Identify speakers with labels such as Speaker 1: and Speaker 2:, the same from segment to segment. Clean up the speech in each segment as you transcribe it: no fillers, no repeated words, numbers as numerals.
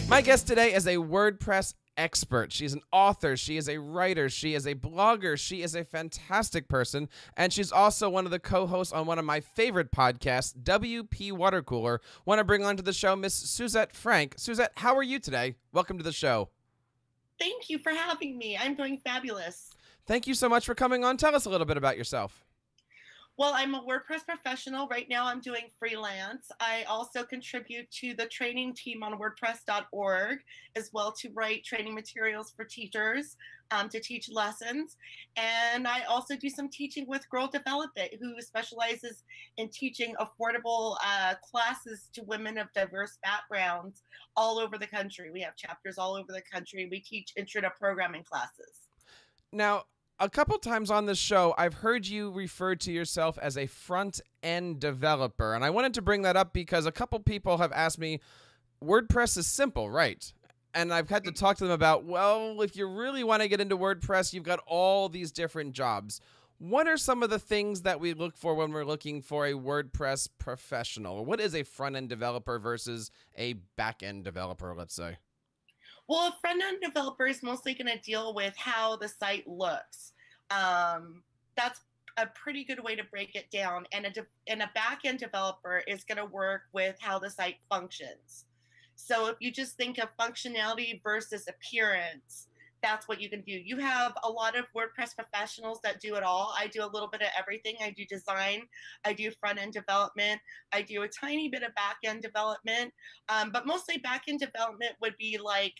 Speaker 1: My guest today is a WordPress expert. She's an author. She is a writer. She is a blogger. She is a fantastic person. And she's also one of the co-hosts on one of my favorite podcasts, WP WaterCooler. Want to bring onto the show Miss Suzette Franck. Suzette, how are you today? Welcome to the show.
Speaker 2: Thank you for having me. I'm doing fabulous.
Speaker 1: Thank you so much for coming on. Tell us a little bit about yourself.
Speaker 2: Well, I'm a WordPress professional. Right now I'm doing freelance. I also contribute to the training team on WordPress.org, as well to write training materials for teachers to teach lessons. And I also do some teaching with Girl Develop It, who specializes in teaching affordable classes to women of diverse backgrounds all over the country. We have chapters all over the country. We teach intro to programming classes.
Speaker 1: Now, a couple times on this show, I've heard you refer to yourself as a front-end developer, and I wanted to bring that up because a couple people have asked me, WordPress is simple, right? And I've had to talk to them about, well, if you really want to get into WordPress, you've got all these different jobs. What are some of the things that we look for when we're looking for a WordPress professional? What is a front-end developer versus a back-end developer, let's say?
Speaker 2: Well, a front-end developer is mostly going to deal with how the site looks. That's a pretty good way to break it down. And a back-end developer is going to work with how the site functions. So if you just think of functionality versus appearance, that's what you can do. You have a lot of WordPress professionals that do it all. I do a little bit of everything. I do design, I do front-end development, I do a tiny bit of back-end development, but mostly back-end development would be like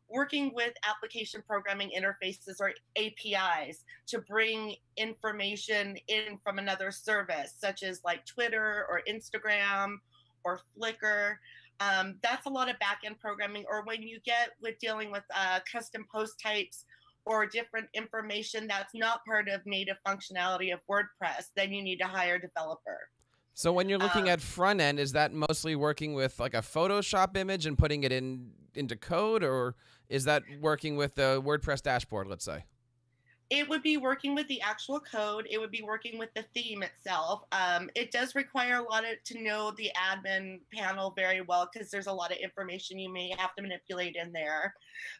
Speaker 2: working with application programming interfaces or APIs to bring information in from another service, such as like Twitter or Instagram or Flickr. That's a lot of back-end programming. Or when you get with dealing with custom post types or different information that's not part of native functionality of WordPress, then you need to hire a developer.
Speaker 1: So when you're looking at front end, is that mostly working with like a Photoshop image and putting it into code, or is that working with the WordPress dashboard, let's say?
Speaker 2: It would be working with the actual code. It would be working with the theme itself. It does require a lot to know the admin panel very well because there's a lot of information you may have to manipulate in there.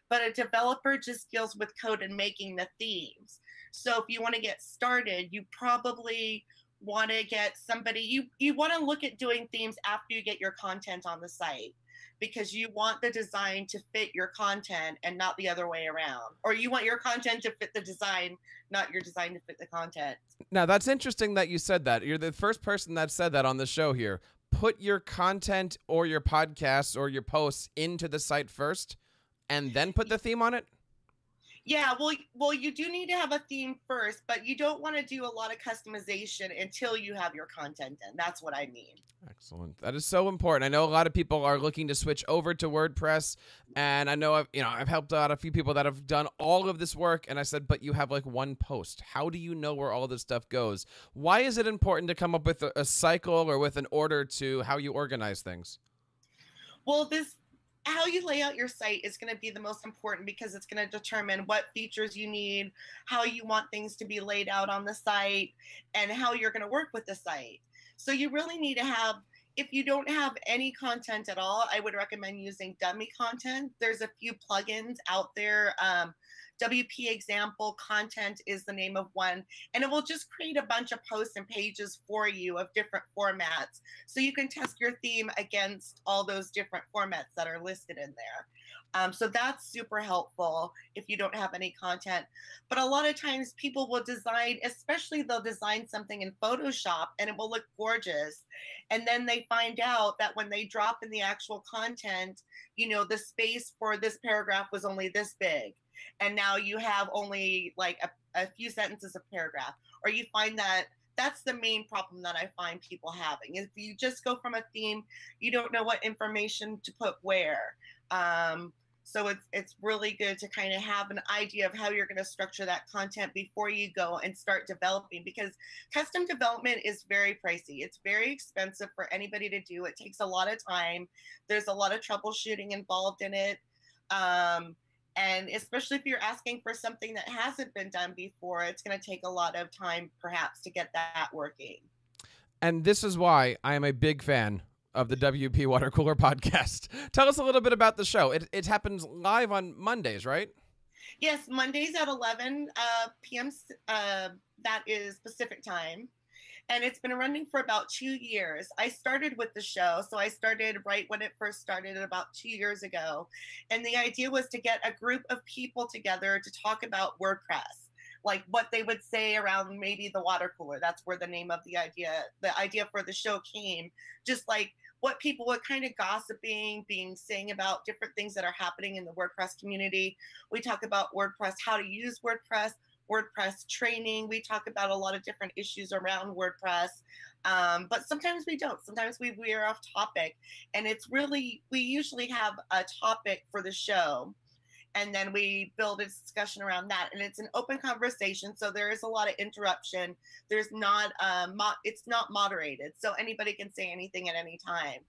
Speaker 2: But a developer just deals with code and making the themes. So if you want to get started, you probably want to get somebody, you want to look at doing themes after you get your content on the site, because you want the design to fit your content and not the other way around. Or you want your content to fit the design, not your design to fit the content.
Speaker 1: Now, that's interesting that you said that. You're the first person that said that on the show here. Put your content or your podcasts or your posts into the site first and then put the theme on it?
Speaker 2: Yeah, well, you do need to have a theme first, but you don't want to do a lot of customization until you have your content in. That's what I mean.
Speaker 1: Excellent. That is so important. I know a lot of people are looking to switch over to WordPress, and I know I've helped out a few people that have done all of this work, and I said, but you have like one post. How do you know where all this stuff goes? Why is it important to come up with a cycle or with an order to how you organize things?
Speaker 2: Well, how you lay out your site is going to be the most important, because it's going to determine what features you need, how you want things to be laid out on the site, and how you're going to work with the site. So you really need to have, if you don't have any content at all, I would recommend using dummy content. There's a few plugins out there. WP Example Content is the name of one, and it will just create a bunch of posts and pages for you of different formats, so you can test your theme against all those different formats that are listed in there. So that's super helpful if you don't have any content. But a lot of times people will design, especially they'll design something in Photoshop and it will look gorgeous, and then they find out that when they drop in the actual content, the space for this paragraph was only this big. And now you have only like a few sentences of paragraph. Or you find that that's the main problem that I find people having. If you just go from a theme, you don't know what information to put where. So it's really good to kind of have an idea of how you're going to structure that content before you go and start developing, because custom development is very pricey. It's very expensive for anybody to do. It takes a lot of time. There's a lot of troubleshooting involved in it. And especially if you're asking for something that hasn't been done before, it's going to take a lot of time perhaps to get that working.
Speaker 1: And this is why I am a big fan of the WP WaterCooler Podcast. Tell us a little bit about the show. It happens live on Mondays, right?
Speaker 2: Yes, Mondays at 11 p.m. That is Pacific time. And it's been running for about 2 years. I started with the show. So I started right when it first started about 2 years ago. And the idea was to get a group of people together to talk about WordPress, like what they would say around maybe the water cooler. That's where the name of the idea for the show came. Just like what people were kind of gossiping, saying about different things that are happening in the WordPress community. We talk about WordPress, how to use WordPress training. We talk about a lot of different issues around WordPress, but sometimes we don't. Sometimes we veer off topic, and we usually have a topic for the show, and then we build a discussion around that. And it's an open conversation, so there is a lot of interruption. There's not it's not moderated, so anybody can say anything at any time.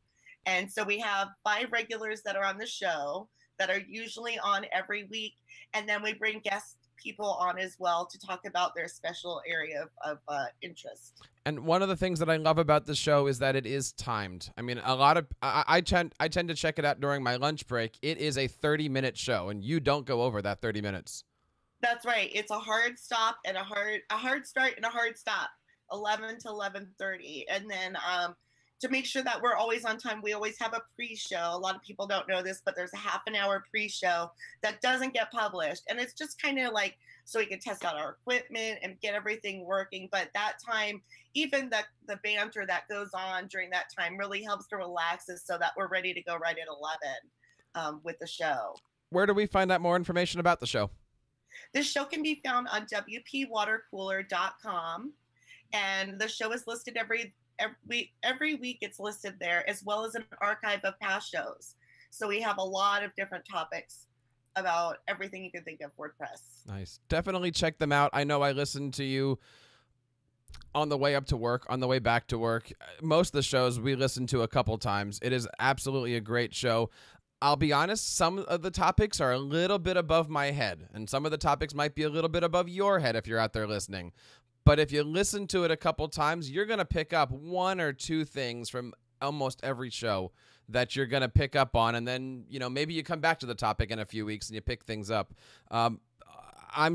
Speaker 2: And so we have 5 regulars that are on the show that are usually on every week, and then we bring guest people on as well to talk about their special area of interest.
Speaker 1: And one of the things that I love about the show is that it is timed. I mean, a lot of I tend to check it out during my lunch break. It is a 30-minute show, and you don't go over that 30 minutes.
Speaker 2: That's right. It's a hard stop and a hard start and a hard stop, 11 to 11:30, and then to make sure that we're always on time, we always have a pre-show. A lot of people don't know this, but there's a half an hour pre-show that doesn't get published. And it's just kind of like, so we can test out our equipment and get everything working. But that time, even the banter that goes on during that time really helps to relax us so that we're ready to go right at 11 with the show.
Speaker 1: Where do we find out more information about the show?
Speaker 2: This show can be found on WPWaterCooler.com. And the show is listed every week it's listed there, as well as an archive of past shows. So we have a lot of different topics about everything you can think of WordPress.
Speaker 1: Nice. Definitely check them out. I know I listened to you on the way up to work, on the way back to work. Most of the shows we listened to a couple times. It is absolutely a great show. I'll be honest, some of the topics are a little bit above my head, and some of the topics might be a little bit above your head if you're out there listening. But if you listen to it a couple times, you're going to pick up 1 or 2 things from almost every show that you're going to pick up on. And then, maybe you come back to the topic in a few weeks and you pick things up. I'm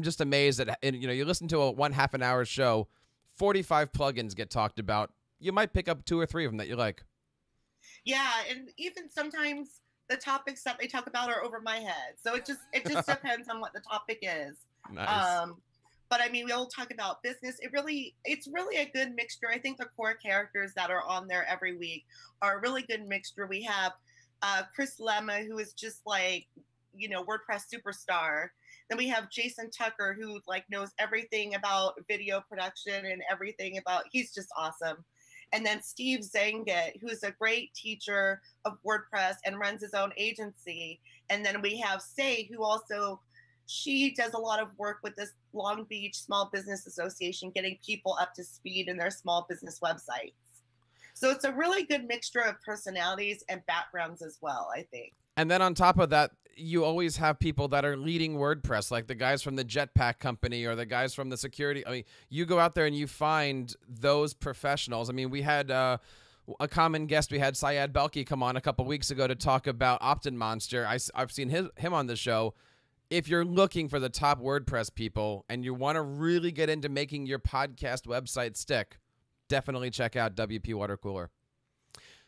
Speaker 1: just amazed that, you listen to a 1/2 an hour show, 45 plugins get talked about. You might pick up 2 or 3 of them that you like.
Speaker 2: Yeah. And even sometimes the topics that they talk about are over my head. So it just depends on what the topic is.
Speaker 1: Nice.
Speaker 2: But I mean, we'll talk about business. It's really a good mixture. I think the core characters that are on there every week are a really good mixture. We have Chris Lemma, who is just like, WordPress superstar. Then we have Jason Tucker, who knows everything about video production and everything about, he's just awesome. And then Steve Zanget, who's a great teacher of WordPress and runs his own agency. And then we have Say, who also, she does a lot of work with this Long Beach Small Business Association, getting people up to speed in their small business websites. So it's a really good mixture of personalities and backgrounds as well, I think.
Speaker 1: And then on top of that, you always have people that are leading WordPress, like the guys from the Jetpack company or the guys from the security. I mean, you go out there and you find those professionals. I mean, we had a common guest. We had Syed Belki come on a couple weeks ago to talk about Opt-in Monster. I've seen him on the show. If you're looking for the top WordPress people and you want to really get into making your podcast website stick, definitely check out WP WaterCooler.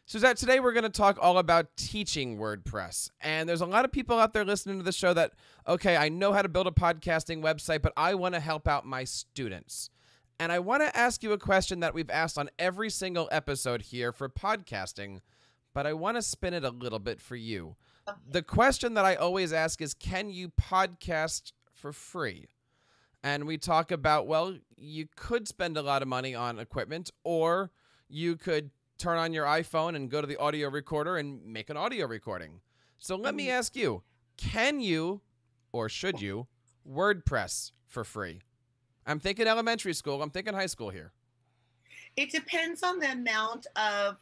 Speaker 1: Suzette, today we're going to talk all about teaching WordPress. And there's a lot of people out there listening to the show that, okay, I know how to build a podcasting website, but I want to help out my students. And I want to ask you a question that we've asked on every single episode here for podcasting, but I want to spin it a little bit for you. The question that I always ask is, can you podcast for free? And we talk about, well, you could spend a lot of money on equipment, or you could turn on your iPhone and go to the audio recorder and make an audio recording. So let me ask you, can you, or should you, WordPress for free? I'm thinking elementary school. I'm thinking high school here.
Speaker 2: It depends on the amount of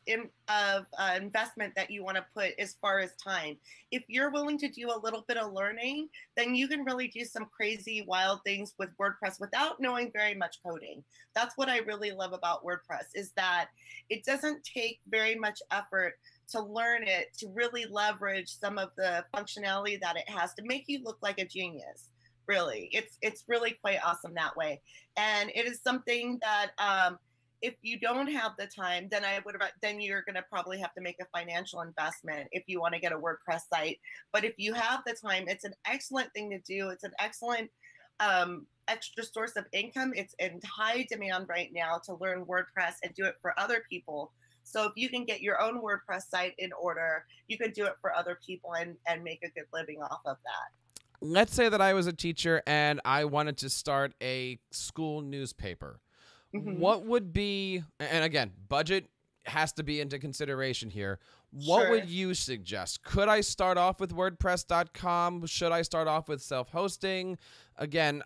Speaker 2: investment that you want to put as far as time. If you're willing to do a little bit of learning, then you can really do some crazy, wild things with WordPress without knowing very much coding. That's what I really love about WordPress, is that it doesn't take very much effort to learn it, to really leverage some of the functionality that it has to make you look like a genius. Really, it's really quite awesome that way. And it is something that if you don't have the time, then you're going to probably have to make a financial investment if you want to get a WordPress site. But if you have the time, it's an excellent thing to do. It's an excellent extra source of income. It's in high demand right now to learn WordPress and do it for other people. So if you can get your own WordPress site in order, you can do it for other people and make a good living off of that.
Speaker 1: Let's say that I was a teacher and I wanted to start a school newspaper. Mm-hmm. What would be, and again, budget has to be into consideration here. What would you suggest? Could I start off with WordPress.com? Should I start off with self-hosting? Again,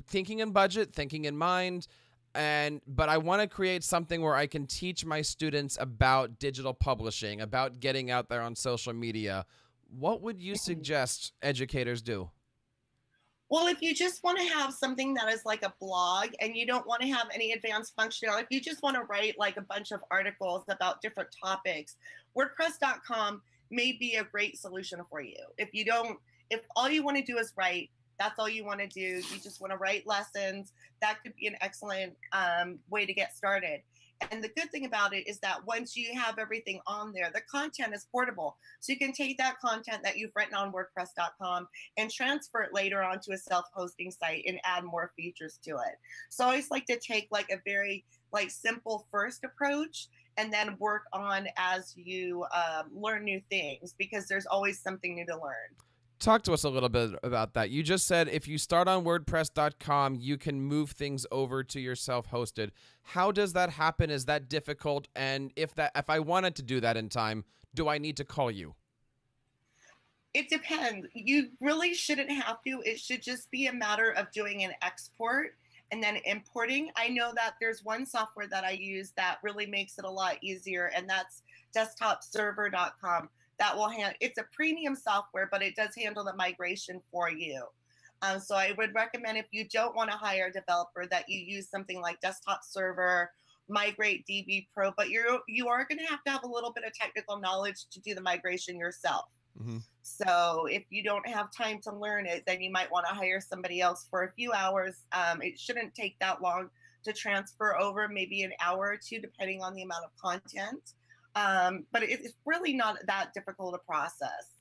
Speaker 1: thinking in budget, thinking in mind. But I want to create something where I can teach my students about digital publishing, about getting out there on social media. What would you suggest educators do?
Speaker 2: Well, if you just want to have something that is like a blog and you don't want to have any advanced functionality, if you just want to write like a bunch of articles about different topics, WordPress.com may be a great solution for you. If all you want to do is write, that's all you want to do, you just want to write lessons, that could be an excellent way to get started. And the good thing about it is that once you have everything on there, the content is portable. So you can take that content that you've written on WordPress.com and transfer it later onto a self-hosting site and add more features to it. So I always like to take like a very simple first approach and then work on as you learn new things, because there's always something new to learn.
Speaker 1: Talk to us a little bit about that. You just said if you start on WordPress.com, you can move things over to your self-hosted. How does that happen? Is that difficult? And if I wanted to do that in time, do I need to call you?
Speaker 2: It depends. You really shouldn't have to. It should just be a matter of doing an export and then importing. I know that there's one software that I use that really makes it a lot easier, and that's desktopserver.com. That will it's a premium software, but it does handle the migration for you. So I would recommend, if you don't want to hire a developer, that you use something like Desktop Server, Migrate DB Pro, but you are going to have a little bit of technical knowledge to do the migration yourself. Mm-hmm. So if you don't have time to learn it, then you might want to hire somebody else for a few hours. It shouldn't take that long to transfer over, maybe an hour or two, depending on the amount of content. But it's really not that difficult a process.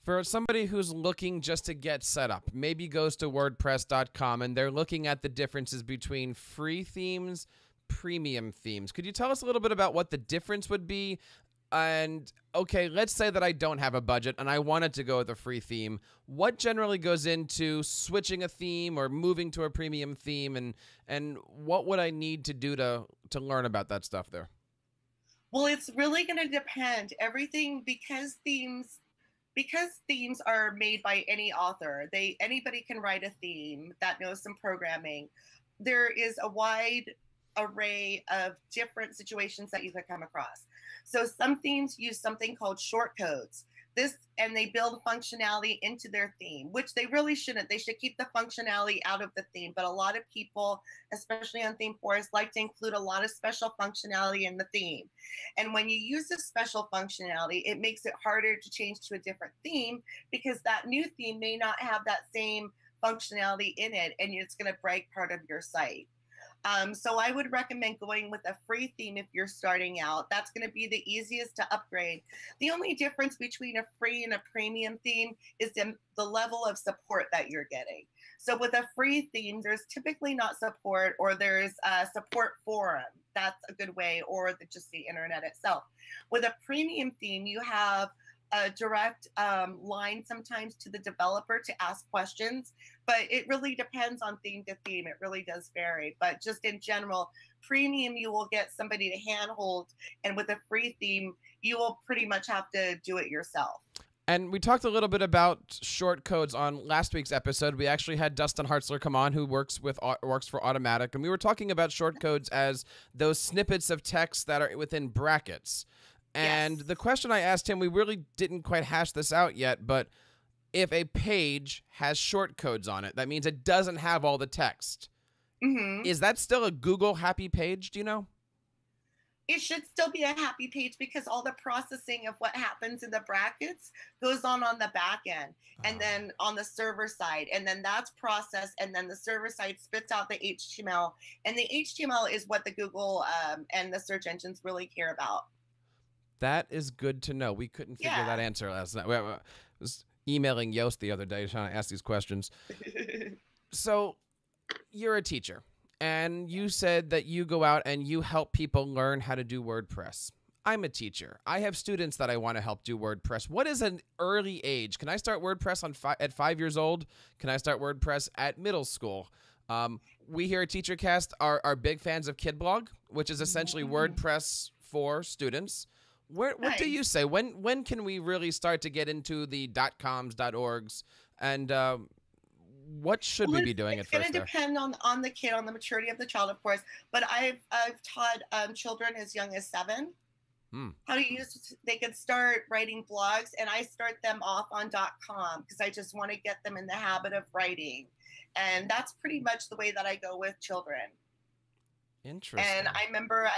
Speaker 1: For somebody who's looking just to get set up, maybe goes to WordPress.com and they're looking at the differences between free themes, premium themes. Could you tell us a little bit about what the difference would be? And okay, let's say that I don't have a budget and I wanted to go with a free theme. What generally goes into switching a theme or moving to a premium theme, and what would I need to do to learn about that stuff there?
Speaker 2: Well, it's really going to depend. Everything, because themes are made by any author. Anybody can write a theme that knows some programming. There is a wide array of different situations that you could come across. So some themes use something called shortcodes. And they build functionality into their theme, which they really shouldn't. They should keep the functionality out of the theme. But a lot of people, especially on theme forums, like to include a lot of special functionality in the theme. And when you use this special functionality, it makes it harder to change to a different theme, because that new theme may not have that same functionality in it, and it's going to break part of your site. So I would recommend going with a free theme if you're starting out. That's going to be the easiest to upgrade. The only difference between a free and a premium theme is the level of support that you're getting. So with a free theme, there's typically not support, or there's a support forum. That's a good way, or just the internet itself. With a premium theme, you have a direct line sometimes to the developer to ask questions, but it really depends on theme to theme. It really does vary. But just in general, premium, you will get somebody to handhold, and with a free theme, you will pretty much have to do it yourself.
Speaker 1: And we talked a little bit about short codes on last week's episode. We actually had Dustin Hartzler come on, who works for Automatic, and we were talking about short codes as those snippets of text that are within brackets. And the question I asked him, we really didn't quite hash this out yet, but if a page has short codes on it, that means it doesn't have all the text. Is that still a Google happy page? Do you know?
Speaker 2: It should still be a happy page because all the processing of what happens in the brackets goes on the back end and then on the server side, and then that's processed, and then the server side spits out the HTML, and the HTML is what the Google and the search engines really care about.
Speaker 1: That is good to know. We couldn't figure that answer last night. I was emailing Yoast the other day trying to ask these questions. So you're a teacher. And you said that you go out and you help people learn how to do WordPress. I'm a teacher. I have students that I want to help do WordPress. What is an early age? Can I start WordPress at 5 years old? Can I start WordPress at middle school? We here at TeacherCast are big fans of KidBlog, which is essentially WordPress for students. What do you say? When can we really start to get into the .coms, .orgs, and what should we be doing at first?
Speaker 2: It's going to depend on the kid, on the maturity of the child, of course. But I've taught children as young as 7 how to use. They could start writing blogs, and I start them off on .com because I just want to get them in the habit of writing, and that's pretty much the way that I go with children.
Speaker 1: Interesting.
Speaker 2: And I remember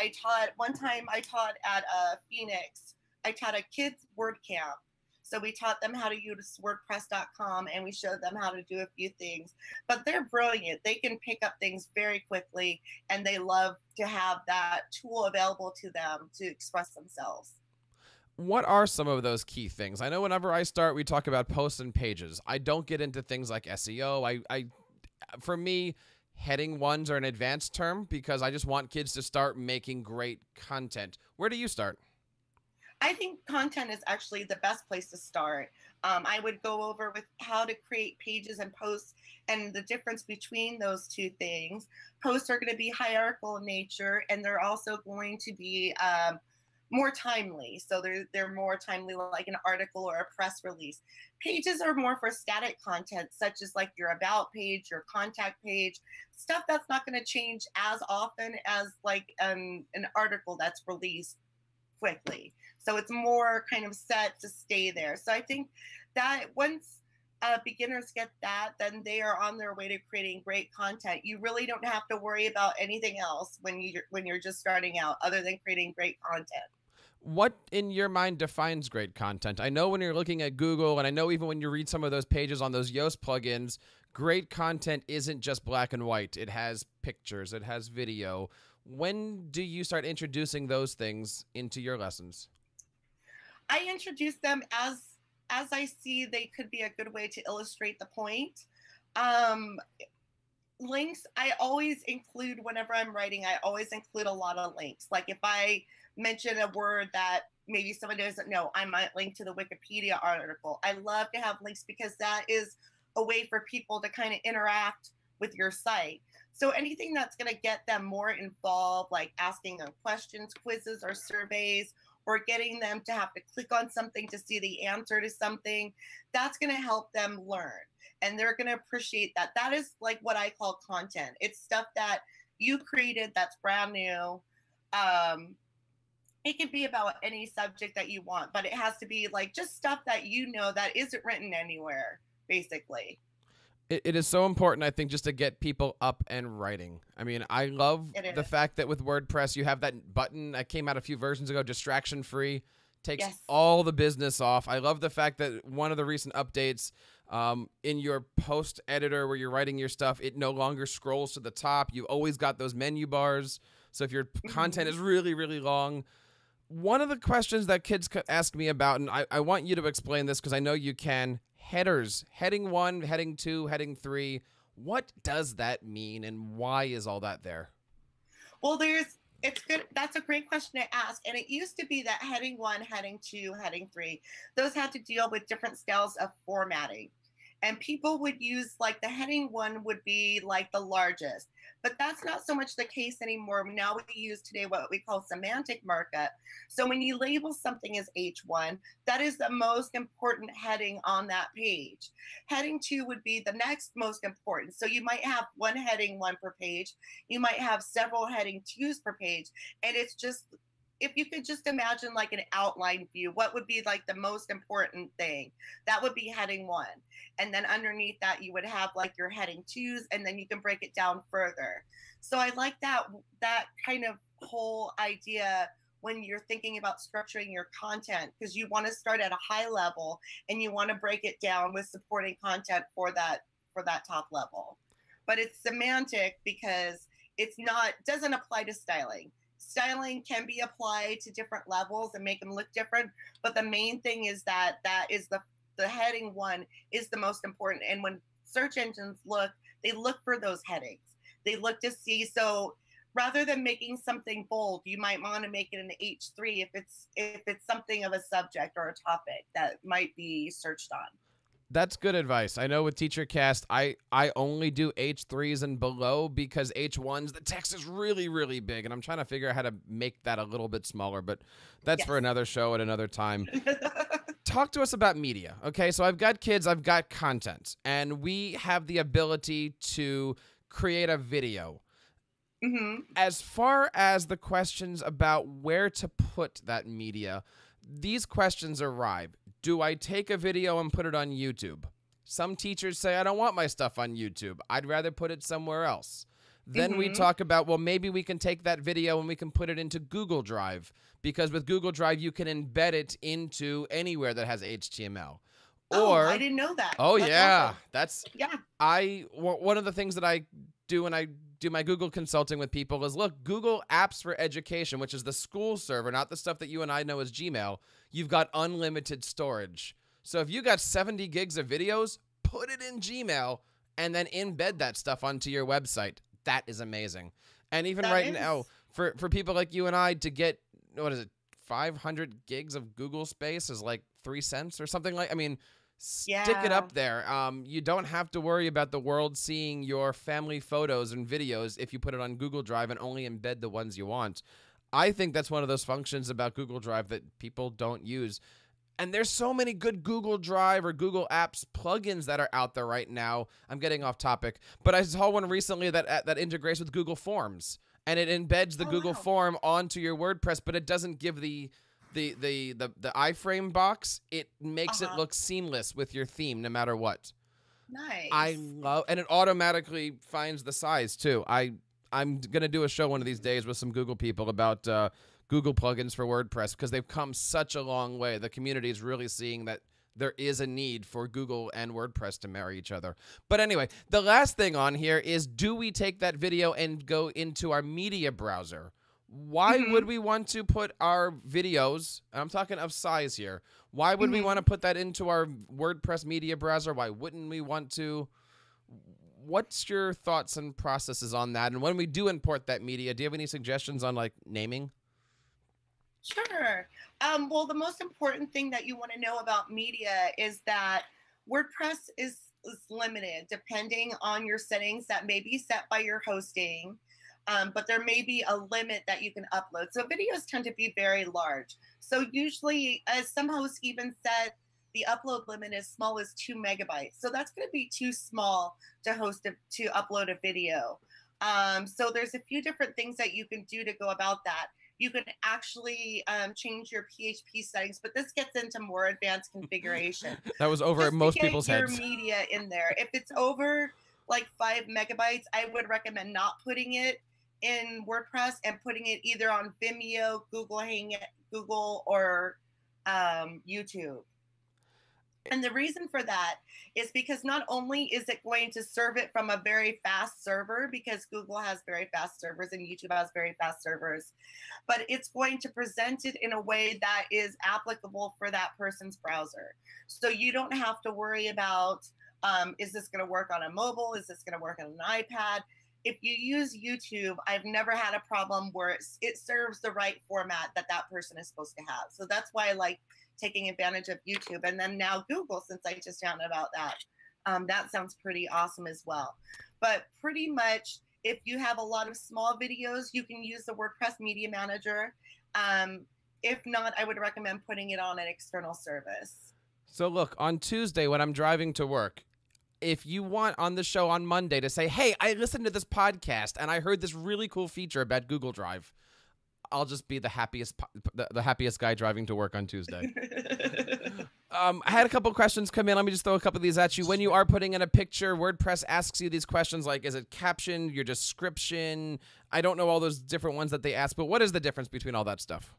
Speaker 2: one time I taught at Phoenix. I taught a kids word camp. So we taught them how to use WordPress.com, and we showed them how to do a few things. But they're brilliant. They can pick up things very quickly, and they love to have that tool available to them to express themselves.
Speaker 1: What are some of those key things? I know whenever I start, we talk about posts and pages. I don't get into things like SEO. For me, heading ones are an advanced term because I just want kids to start making great content. Where do you start?
Speaker 2: I think content is actually the best place to start. I would go over with how to create pages and posts and the difference between those two things. Posts are going to be hierarchical in nature, and they're also going to be more timely. So they're more timely, like an article or a press release. Pages are more for static content, such as like your about page, your contact page, stuff that's not going to change as often as like an article that's released quickly. So it's more kind of set to stay there. So I think that once beginners get that, then they are on their way to creating great content. You really don't have to worry about anything else when you're just starting out other than creating great content.
Speaker 1: What in your mind defines great content? I know when you're looking at Google, and I know even when you read some of those pages on those Yoast plugins, great content isn't just black and white. It has pictures, it has video. When do you start introducing those things into your lessons?
Speaker 2: I introduce them as I see they could be a good way to illustrate the point. Links, I always include whenever I'm writing, I always include a lot of links. Like if I mention a word that maybe someone doesn't know, I might link to the Wikipedia article. I love to have links because that is a way for people to kind of interact with your site. So anything that's going to get them more involved, like asking them questions, quizzes, or surveys, or getting them to have to click on something to see the answer to something, that's going to help them learn. And they're going to appreciate that. That is like what I call content. It's stuff that you created that's brand new. It can be about any subject that you want, but it has to be like just stuff that you know that isn't written anywhere, basically.
Speaker 1: It is so important, I think, just to get people up and writing. I mean, I love the fact that with WordPress, you have that button that came out a few versions ago, distraction free, takes all the business off. I love the fact that one of the recent updates in your post editor where you're writing your stuff, it no longer scrolls to the top. You've always got those menu bars. So if your content is really, really long, one of the questions that kids ask me about, and I want you to explain this because I know you can, headers, heading 1, heading 2, heading 3. What does that mean, and why is all that there?
Speaker 2: Well, it's good. That's a great question to ask. And it used to be that heading 1, heading 2, heading 3, those had to deal with different styles of formatting. And people would use like the heading one would be like the largest, but that's not so much the case anymore. Now we use today what we call semantic markup. So when you label something as H1, that is the most important heading on that page. Heading 2 would be the next most important. So you might have one heading 1 per page. You might have several heading 2s per page. And it's just, if you could just imagine like an outline view, what would be like the most important thing? That would be heading 1. And then underneath that, you would have like your heading 2s, and then you can break it down further. So I like that kind of whole idea when you're thinking about structuring your content, because you want to start at a high level and you want to break it down with supporting content for that top level. But it's semantic because doesn't apply to styling. Styling can be applied to different levels and make them look different, but the main thing is that is the heading 1 is the most important. And when search engines look, they look for those headings. They look to see, so rather than making something bold, you might want to make it an H3 if it's something of a subject or a topic that might be searched on.
Speaker 1: That's good advice. I know with TeacherCast, I only do H3s and below because H1s, the text is really, really big, and I'm trying to figure out how to make that a little bit smaller, but that's for another show at another time. Talk to us about media. Okay, so I've got kids, I've got content, and we have the ability to create a video.
Speaker 2: Mm-hmm.
Speaker 1: As far as the questions about where to put that media, these questions arrive. Do I take a video and put it on YouTube? Some teachers say, I don't want my stuff on YouTube. I'd rather put it somewhere else. Then we talk about, well, maybe we can take that video and we can put it into Google Drive, because with Google Drive, you can embed it into anywhere that has HTML. Or,
Speaker 2: I didn't know that.
Speaker 1: Oh,
Speaker 2: That's
Speaker 1: yeah.
Speaker 2: awesome.
Speaker 1: One of the things that I do when I do my Google consulting with people is, look, Google Apps for Education, which is the school server, not the stuff that you and I know as Gmail, you've got unlimited storage. So if you got 70 gigs of videos, put it in Gmail and then embed that stuff onto your website. That is amazing. And even now, for people like you and I to get, 500 gigs of Google space is like 3 cents or something like, stick it up there. You don't have to worry about the world seeing your family photos and videos if you put it on Google Drive and only embed the ones you want. I think that's one of those functions about Google Drive that people don't use. And there's so many good Google Drive or Google Apps plugins that are out there right now. I'm getting off topic, but I saw one recently that integrates with Google Forms, and it embeds the Google form onto your WordPress, but it doesn't give the iframe box. It makes it look seamless with your theme no matter what.
Speaker 2: Nice.
Speaker 1: And it automatically finds the size too. I'm going to do a show one of these days with some Google people about Google plugins for WordPress, because they've come such a long way. The community is really seeing that there is a need for Google and WordPress to marry each other. But anyway, the last thing on here is, do we take that video and go into our media browser? Why would we want to put our videos, and I'm talking of size here, why would we want to put that into our WordPress media browser? Why wouldn't we want to? What's your thoughts and processes on that? And when we do import that media, do you have any suggestions on like naming?
Speaker 2: Sure. Well, the most important thing that you want to know about media is that WordPress is limited depending on your settings that may be set by your hosting. But there may be a limit that you can upload. So videos tend to be very large. So usually, as some hosts even set the upload limit as small as 2 megabytes. So that's going to be too small to upload a video. So there's a few different things that you can do to go about that. You can actually change your PHP settings, but this gets into more advanced configuration.
Speaker 1: That was over
Speaker 2: Just
Speaker 1: most
Speaker 2: to get
Speaker 1: people's
Speaker 2: your
Speaker 1: heads.
Speaker 2: Media in there. If it's over like 5 megabytes, I would recommend not putting it in WordPress and putting it either on Vimeo, Google, or YouTube. And the reason for that is because not only is it going to serve it from a very fast server, because Google has very fast servers and YouTube has very fast servers, but it's going to present it in a way that is applicable for that person's browser. So you don't have to worry about, is this going to work on a mobile? Is this going to work on an iPad? If you use YouTube, I've never had a problem where it serves the right format that person is supposed to have. So that's why I like taking advantage of YouTube. And then now Google, since I just found out about that. That sounds pretty awesome as well. But pretty much, if you have a lot of small videos, you can use the WordPress Media Manager. If not, I would recommend putting it on an external service.
Speaker 1: So look, on Tuesday when I'm driving to work, if you want on the show on Monday to say, hey, I listened to this podcast and I heard this really cool feature about Google Drive, I'll just be the happiest guy driving to work on Tuesday. I had a couple questions come in. Let me just throw a couple of these at you. When you are putting in a picture, WordPress asks you these questions like, is it caption, your description? I don't know all those different ones that they ask, but what is the difference between all that stuff?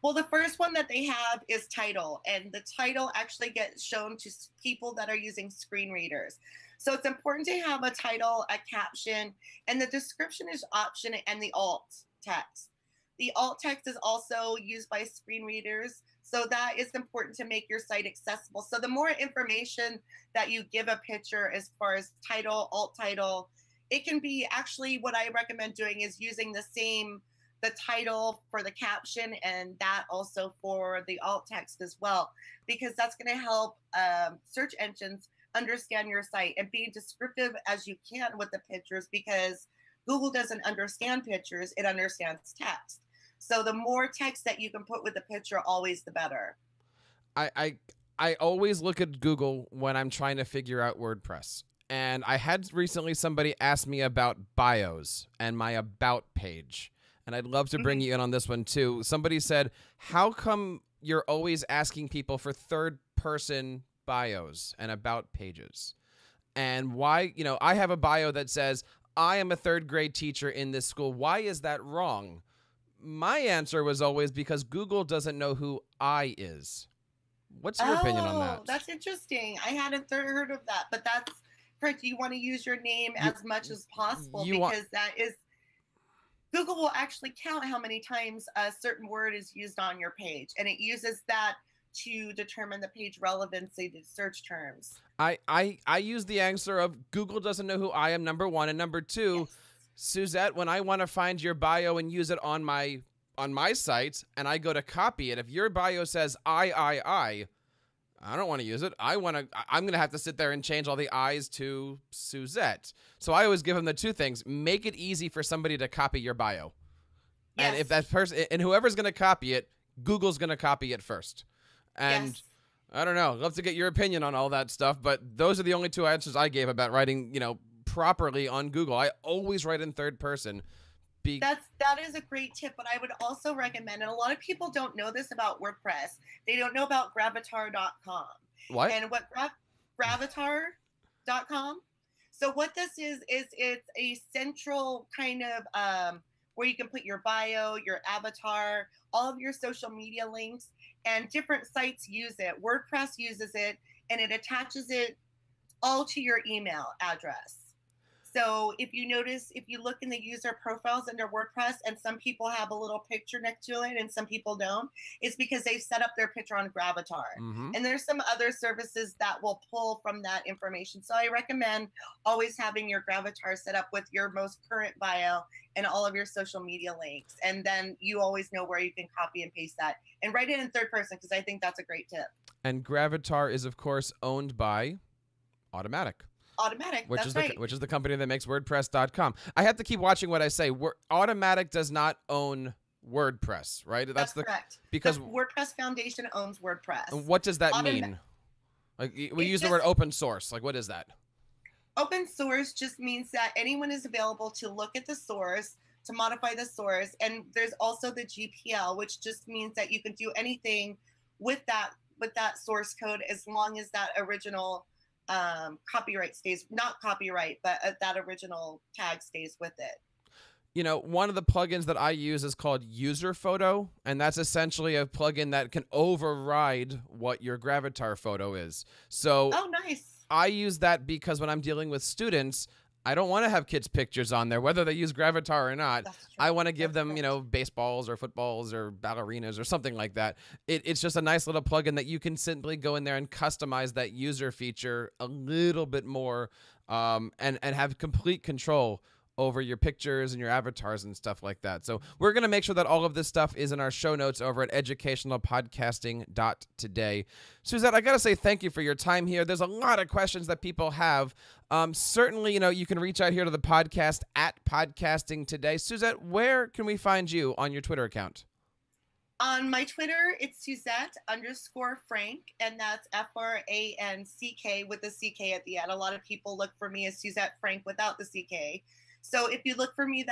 Speaker 2: Well, the first one that they have is title, and the title actually gets shown to people that are using screen readers. So it's important to have a title, a caption, and the description is option and the alt text. The alt text is also used by screen readers, so that is important to make your site accessible. So the more information that you give a picture as far as title, alt title, it can be actually what I recommend doing is using the title for the caption and that also for the alt text as well, because that's going to help search engines understand your site and be descriptive as you can with the pictures, because Google doesn't understand pictures, it understands text. So the more text that you can put with the picture, always the better.
Speaker 1: I always look at Google when I'm trying to figure out WordPress. And I had recently somebody ask me about bios and my about page. And I'd love to bring you in on this one too. Somebody said, how come you're always asking people for third-person bios and about pages? And why, I have a bio that says, I am a third grade teacher in this school. Why is that wrong? My answer was always because Google doesn't know who I is. What's your opinion on that?
Speaker 2: That's interesting. I hadn't heard of that, but that's correct. You want to use your name as much as possible because that is, Google will actually count how many times a certain word is used on your page, and it uses that to determine the page relevancy to search terms.
Speaker 1: I use the answer of Google doesn't know who I am, number one, and number two, yes. Suzette, when I want to find your bio and use it on my site, and I go to copy it, if your bio says I don't want to use it. I'm going to have to sit there and change all the I's to Suzette. So I always give them the two things. Make it easy for somebody to copy your bio. Yes. And if that person, and whoever's going to copy it, Google's going to copy it first. And yes. I don't know. I'd love to get your opinion on all that stuff, but those are the only two answers I gave about writing, properly on Google. I always write in third person.
Speaker 2: That is a great tip, but I would also recommend, and a lot of people don't know this about WordPress. They don't know about gravatar.com.
Speaker 1: What?
Speaker 2: And what gravatar.com. So what this is it's a central kind of where you can put your bio, your avatar, all of your social media links, and different sites use it. WordPress uses it, and it attaches it all to your email address. So if you notice, if you look in the user profiles under WordPress and some people have a little picture next to it and some people don't, it's because they've set up their picture on Gravatar. Mm-hmm. And there's some other services that will pull from that information. So I recommend always having your Gravatar set up with your most current bio and all of your social media links. And then you always know where you can copy and paste that. And write it in third person because I think that's a great tip.
Speaker 1: And Gravatar is, of course, owned by Automatic.
Speaker 2: Automatic,
Speaker 1: which
Speaker 2: that's
Speaker 1: is the company that makes WordPress.com. I have to keep watching what I say. Automatic does not own WordPress, right?
Speaker 2: That's correct.
Speaker 1: Because
Speaker 2: the WordPress Foundation owns WordPress.
Speaker 1: What does that mean? Like we use the word open source. Like what is that?
Speaker 2: Open source just means that anyone is available to look at the source, to modify the source, and there's also the GPL, which just means that you can do anything with that source code as long as that original copyright stays, not copyright, but that original tag stays with it.
Speaker 1: One of the plugins that I use is called User Photo, and that's essentially a plugin that can override what your Gravatar photo is. So
Speaker 2: oh, nice.
Speaker 1: I use that because when I'm dealing with students, I don't want to have kids' pictures on there, whether they use Gravatar or not. I want to give them, baseballs or footballs or ballerinas or something like that. It's just a nice little plugin that you can simply go in there and customize that user feature a little bit more and have complete control over your pictures and your avatars and stuff like that. So we're going to make sure that all of this stuff is in our show notes over at educationalpodcasting.today. Suzette, I got to say thank you for your time here. There's a lot of questions that people have. Certainly, you can reach out here to the podcast at Podcasting Today. Suzette, where can we find you on your Twitter account?
Speaker 2: On my Twitter, it's Suzette_Franck, and that's Franck with the CK at the end. A lot of people look for me as Suzette Franck without the CK. So if you look for me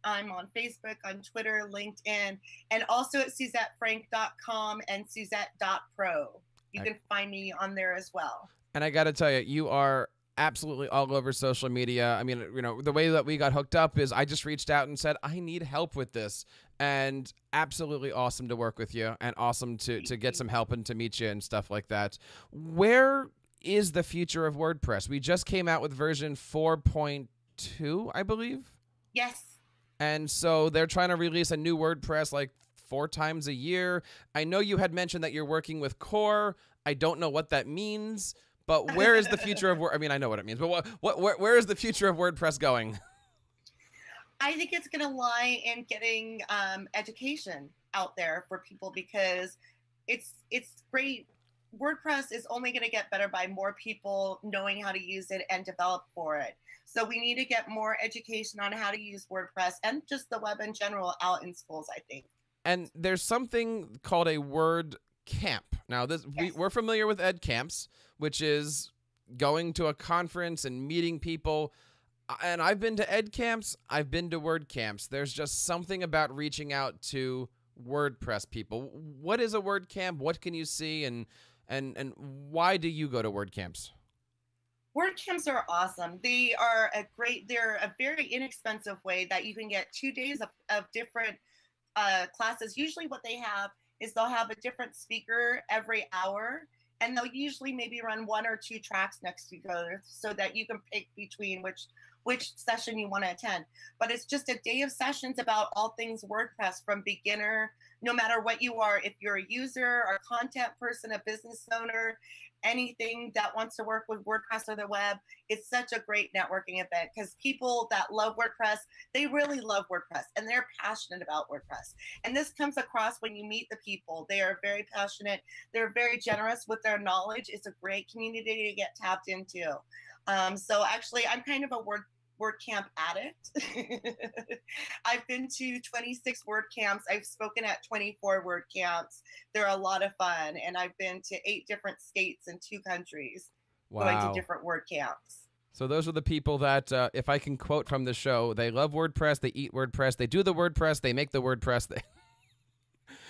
Speaker 2: I'm on Facebook, on Twitter, LinkedIn, and also at SuzetteFranck.com and Suzette.pro. You can find me on there as well.
Speaker 1: And I got to tell you, you are absolutely all over social media. I mean, the way that we got hooked up is I just reached out and said, I need help with this. And absolutely awesome to work with you, and awesome to get some help and to meet you and stuff like that. Where is the future of WordPress? We just came out with version 4.2, I believe.
Speaker 2: Yes.
Speaker 1: And so they're trying to release a new WordPress like 4 times a year. I know you had mentioned that you're working with Core. I don't know what that means, but where is the future of I mean, I know what it means, but where is the future of WordPress going?
Speaker 2: I think it's going to lie in getting education out there for people, because it's great. WordPress is only going to get better by more people knowing how to use it and develop for it. So we need to get more education on how to use WordPress and just the web in general out in schools, I think.
Speaker 1: And there's something called a WordCamp. Now, we're familiar with EdCamps, which is going to a conference and meeting people. And I've been to EdCamps, I've been to WordCamps. There's just something about reaching out to WordPress people. What is a WordCamp? What can you see? And why do you go to WordCamps?
Speaker 2: WordCamps are awesome. They're a very inexpensive way that you can get 2 days of different classes. Usually what they have is they'll have a different speaker every hour, and they'll usually maybe run 1 or 2 tracks next to each other so that you can pick between which session you want to attend. But it's just a day of sessions about all things WordPress, from beginner, no matter what you are, if you're a user or a content person, a business owner, anything that wants to work with WordPress or the web. It's such a great networking event, because people that love WordPress, they really love WordPress and they're passionate about WordPress. And this comes across when you meet the people. They are very passionate. They're very generous with their knowledge. It's a great community to get tapped into. So actually, I'm kind of a WordCamp addict. I've been to 26 WordCamps. I've spoken at 24 WordCamps. They're a lot of fun. And I've been to 8 different states and 2 countries.
Speaker 1: Wow.
Speaker 2: Going to different WordCamps.
Speaker 1: So those are the people that, if I can quote from the show, they love WordPress, they eat WordPress, they do the WordPress, they make the WordPress.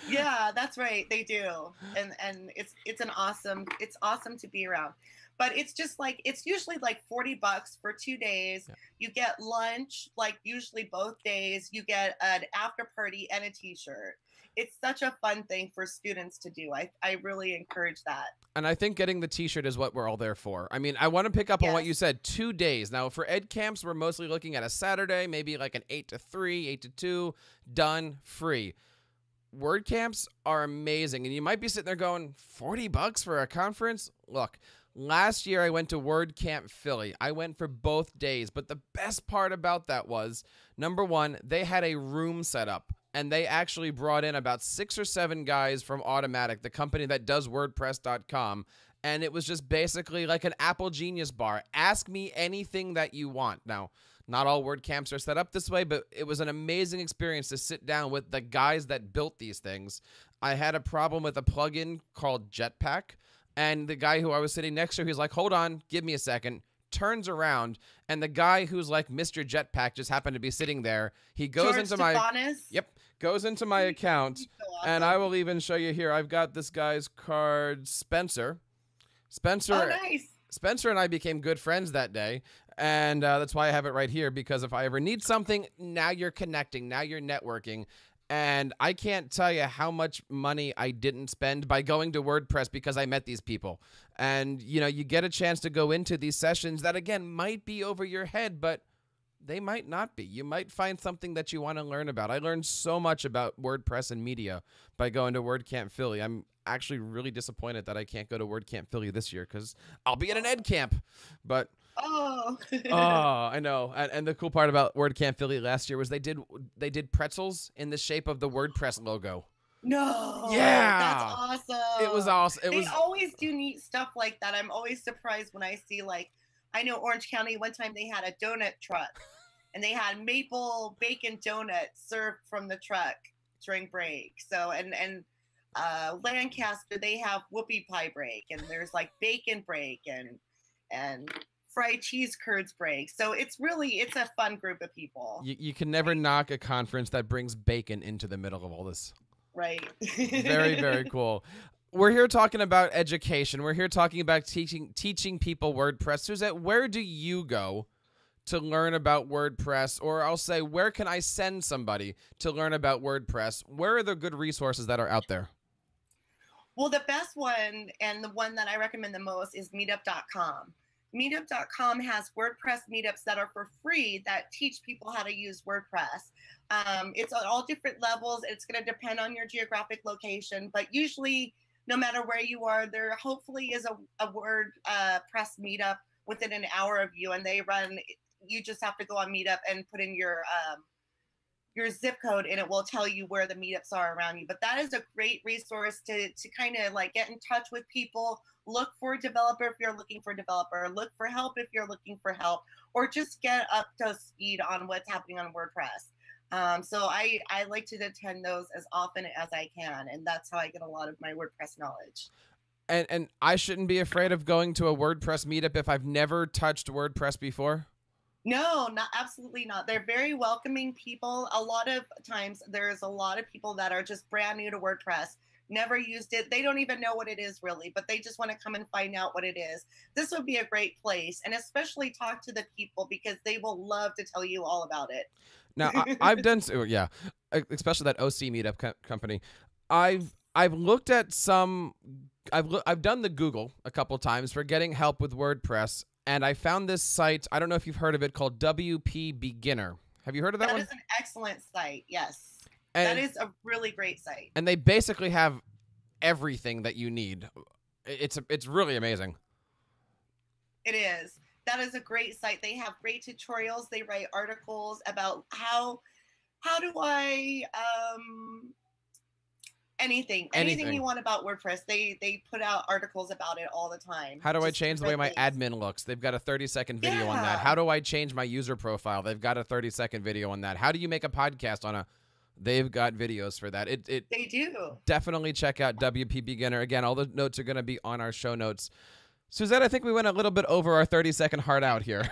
Speaker 2: Yeah, that's right. They do. And it's awesome to be around. But it's usually like $40 for 2 days. Yeah. You get lunch, like usually both days. You get an after party and a t-shirt. It's such a fun thing for students to do. I really encourage that. And
Speaker 1: I think getting the t-shirt is what we're all there for. I mean, I want to pick up on what you said, 2 days. Now, for ed camps, we're mostly looking at a Saturday, maybe like an 8 to 3, 8 to 2, done, free. WordCamps are amazing. And you might be sitting there going, $40 for a conference? Look, last year I went to WordCamp Philly. I went for both days. But the best part about that was, number one, they had a room set up. And they actually brought in about 6 or 7 guys from Automatic, the company that does WordPresscom. And it was just basically like an Apple Genius bar. Ask me anything that you want. Now, not all WordCamps are set up this way, but it was an amazing experience to sit down with the guys that built these things. I had a problem with a plugin called Jetpack. And the guy who I was sitting next to, he's like, hold on, give me a second. Turns around, and the guy who's like Mr. Jetpack just happened to be sitting there. He goes into goes into my account, so awesome. And I will even show you here. I've got this guy's card, Spencer.
Speaker 2: Oh, nice.
Speaker 1: Spencer and I became good friends that day, and that's why I have it right here, because if I ever need something, now you're connecting, now you're networking. And I can't tell you how much money I didn't spend by going to WordPress because I met these people. And, you know, you get a chance to go into these sessions that, again, might be over your head, but they might not be. You might find something that you want to learn about. I learned so much about WordPress and media by going to WordCamp Philly. I'm actually really disappointed that I can't go to WordCamp Philly this year because I'll be at an ed camp. But
Speaker 2: Oh.
Speaker 1: Oh, I know. And the cool part about WordCamp Philly last year was they did pretzels in the shape of the WordPress logo.
Speaker 2: No.
Speaker 1: Yeah.
Speaker 2: That's awesome.
Speaker 1: It was awesome.
Speaker 2: They always do neat stuff like that. I'm always surprised when I see, like, I know Orange County, one time they had a donut truck and they had maple bacon donuts served from the truck during break. So, and Lancaster, they have whoopie pie break, and there's like bacon break and fried cheese curds break. So it's a fun group of people.
Speaker 1: You can never knock a conference that brings bacon into the middle of all this.
Speaker 2: Right.
Speaker 1: Very, very cool. We're here talking about education. We're here talking about teaching people WordPress. Suzette, where do you go to learn about WordPress? Or I'll say, where can I send somebody to learn about WordPress? Where are the good resources that are out there?
Speaker 2: Well, the best one, and the one that I recommend the most, is meetup.com. Meetup.com has WordPress meetups that are for free that teach people how to use WordPress. It's at all different levels. It's going to depend on your geographic location, but usually, no matter where you are, there hopefully is a WordPress meetup within an hour of you, and they run. You just have to go on Meetup and put in your zip code, and it will tell you where the meetups are around you. But that is a great resource to kind of like get in touch with people. Look for a developer if you're looking for a developer. Look for help if you're looking for help, or just get up to speed on what's happening on WordPress. So I like to attend those as often as I can, and that's how I get a lot of my WordPress knowledge.
Speaker 1: And I shouldn't be afraid of going to a WordPress meetup if I've never touched WordPress before?
Speaker 2: No, absolutely not. They're very welcoming people. A lot of times there's a lot of people that are just brand new to WordPress, never used it. They don't even know what it is really, but they just want to come and find out what it is. This would be a great place, and especially talk to the people because they will love to tell you all about it.
Speaker 1: Now, I've done, yeah, especially that OC meetup company. I've looked at some, I've done the Google a couple times for getting help with WordPress, and I found this site, I don't know if you've heard of it, called WP Beginner. Have you heard of that one?
Speaker 2: That is an excellent site, yes.
Speaker 1: And
Speaker 2: that is a really great site.
Speaker 1: And they basically have everything that you need. It's really amazing.
Speaker 2: It is. That is a great site. They have great tutorials. They write articles about how do I anything you want about WordPress. They put out articles about it all the time.
Speaker 1: How do I change the way my admin looks? They've got a 30-second video on that. How do I change my user profile? They've got a 30-second video on that. How do you make a podcast on a... They've got videos for that.
Speaker 2: They do.
Speaker 1: Definitely check out WP Beginner. Again, all the notes are going to be on our show notes. Suzette, I think we went a little bit over our 30-second hard out here.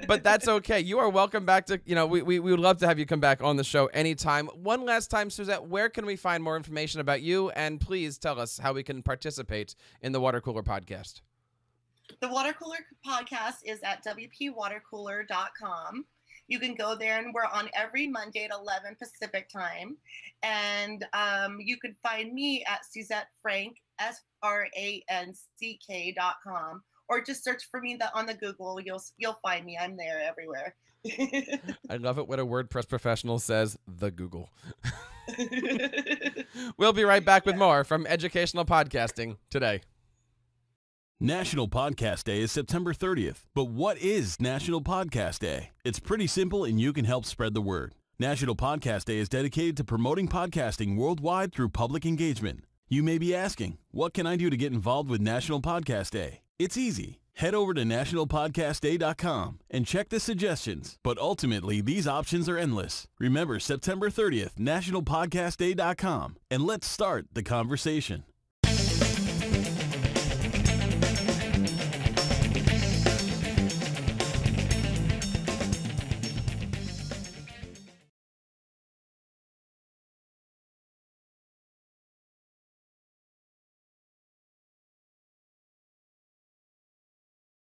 Speaker 1: But that's okay. You are welcome back to, we would love to have you come back on the show anytime. One last time, Suzette, where can we find more information about you? And please tell us how we can participate in the WaterCooler Podcast.
Speaker 2: The WaterCooler Podcast is at WP WaterCooler.com. You can go there, and we're on every Monday at 11 Pacific time. And you can find me at Suzette Franck, SRANCK.com, or just search for me on the Google. You'll find me. I'm there everywhere.
Speaker 1: I love it when a WordPress professional says the Google. We'll be right back with more from Educational Podcasting today.
Speaker 3: National Podcast Day is September 30th. But what is National Podcast Day? It's pretty simple, and you can help spread the word. National Podcast Day is dedicated to promoting podcasting worldwide through public engagement. You may be asking, what can I do to get involved with National Podcast Day? It's easy. Head over to nationalpodcastday.com and check the suggestions. But ultimately, these options are endless. Remember, September 30th, nationalpodcastday.com, and let's start the conversation.